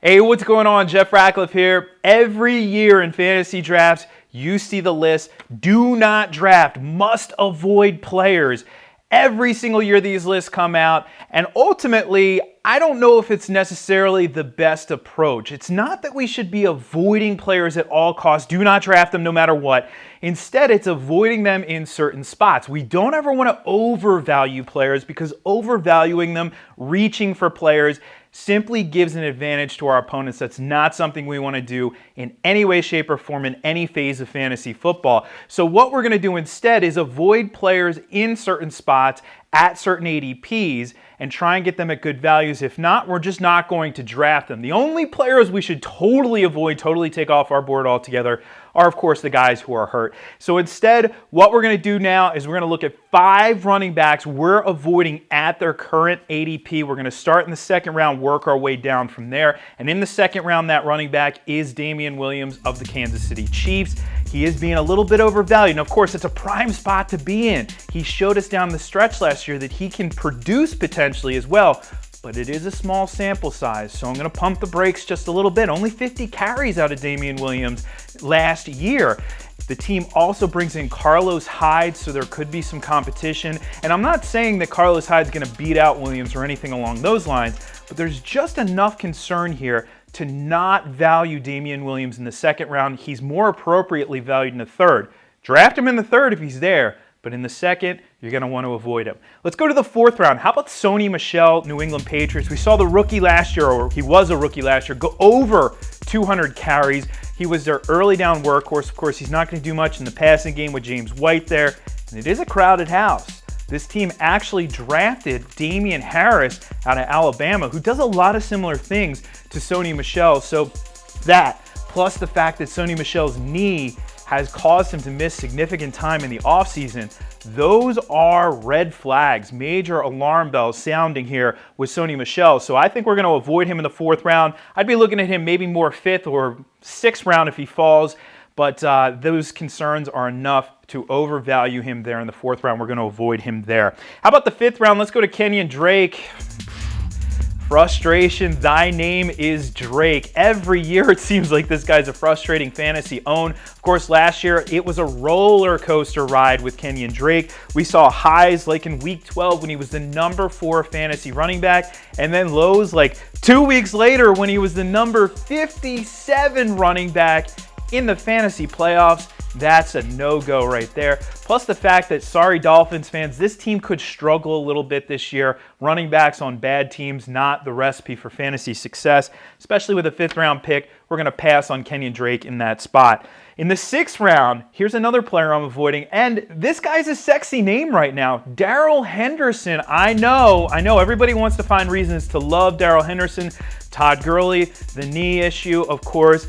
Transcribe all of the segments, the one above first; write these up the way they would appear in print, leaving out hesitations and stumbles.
Hey, what's going on? Jeff Ratcliffe here. Every year in fantasy drafts, you see the list, do not draft, must avoid players. Every single year these lists come out, and ultimately, I don't know if it's necessarily the best approach. It's not that we should be avoiding players at all costs, do not draft them no matter what. Instead, it's avoiding them in certain spots. We don't ever want to overvalue players because overvaluing them, reaching for players, simply gives an advantage to our opponents. That's not something we want to do in any way, shape, or form in any phase of fantasy football. So what we're going to do instead is avoid players in certain spots at certain ADPs and try and get them at good values. If not, we're just not going to draft them. The only players we should totally avoid, totally take off our board altogether are, of course, the guys who are hurt. So instead, what we're going to do now is we're going to look at 5 running backs we're avoiding at their current ADP. We're going to start in the second round, work our way down from there. And in the second round, that running back is Damian Williams of the Kansas City Chiefs. He is being a little bit overvalued. And of course, it's a prime spot to be in. He showed us down the stretch last year that he can produce potentially as well, but it is a small sample size, so I'm going to pump the brakes just a little bit. Only 50 carries out of Damian Williams last year. The team also brings in Carlos Hyde, so there could be some competition. And I'm not saying that Carlos Hyde's going to beat out Williams or anything along those lines, but there's just enough concern here to not value Damian Williams in the second round. He's more appropriately valued in the third. Draft him in the third if he's there, but in the second, you're going to want to avoid him. Let's go to the fourth round. How about Sony Michel, New England Patriots? We saw the rookie last year, or he was a rookie last year, go over 200 carries. He was their early down workhorse. Of course, he's not going to do much in the passing game with James White there, and it is a crowded house. This team actually drafted Damian Harris out of Alabama, who does a lot of similar things to Sony Michel. So that, plus the fact that Sony Michel's knee has caused him to miss significant time in the offseason, those are red flags, major alarm bells sounding here with Sony Michel. So I think we're going to avoid him in the fourth round. I'd be looking at him maybe more fifth or sixth round if he falls, but those concerns are enough to overvalue him there in the fourth round. We're going to avoid him there. How about the fifth round? Let's go to Kenyan Drake. Frustration, thy name is Drake. Every year it seems like this guy's a frustrating fantasy own. Of course, last year it was a roller coaster ride with Kenyan Drake. We saw highs like in week 12 when he was the number 4 fantasy running back, and then lows like 2 weeks later when he was the number 57 running back in the fantasy playoffs. That's a no-go right there. Plus the fact that, sorry Dolphins fans, this team could struggle a little bit this year. Running backs on bad teams, not the recipe for fantasy success, especially with a 5th round pick. We're going to pass on Kenyan Drake in that spot. In the 6th round, here's another player I'm avoiding, and this guy's a sexy name right now, Daryl Henderson. I know, everybody wants to find reasons to love Daryl Henderson. Todd Gurley, the knee issue, of course.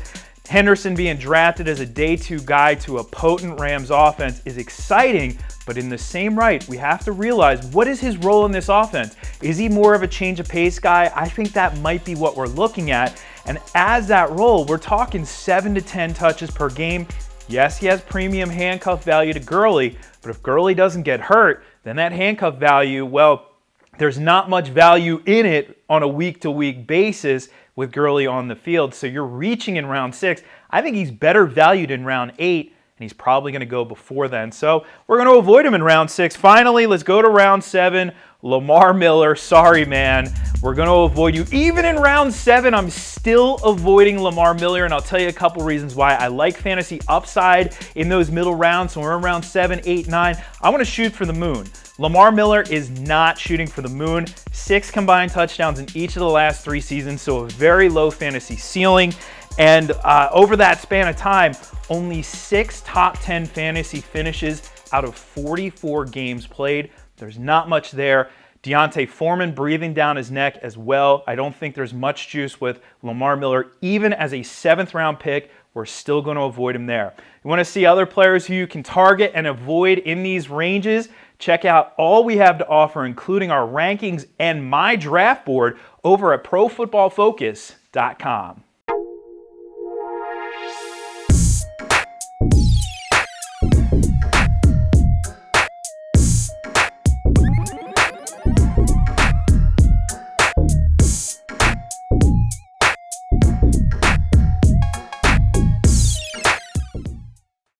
Henderson being drafted as a day 2 guy to a potent Rams offense is exciting, but in the same right, we have to realize, what is his role in this offense? Is he more of a change of pace guy? I think that might be what we're looking at. And as that role, we're talking 7 to 10 touches per game. Yes, he has premium handcuff value to Gurley, but if Gurley doesn't get hurt, then that handcuff value, well, there's not much value in it on a week-to-week basis with Gurley on the field. So you're reaching in round 6. I think he's better valued in round 8, and he's probably going to go before then. So we're going to avoid him in round 6. Finally, let's go to round 7. Lamar Miller, sorry man, we're going to avoid you. Even in round 7, I'm still avoiding Lamar Miller, and I'll tell you a couple reasons why. I like fantasy upside in those middle rounds. So we're in round 7, 8, 9. I want to shoot for the moon. Lamar Miller is not shooting for the moon. 6 combined touchdowns in each of the last 3 seasons, so a very low fantasy ceiling. And over that span of time, only 6 top 10 fantasy finishes out of 44 games played. There's not much there. Deontay Foreman breathing down his neck as well. I don't think there's much juice with Lamar Miller. Even as a 7th round pick, we're still going to avoid him there. You want to see other players who you can target and avoid in these ranges? Check out all we have to offer, including our rankings and my draft board over at ProFootballFocus.com.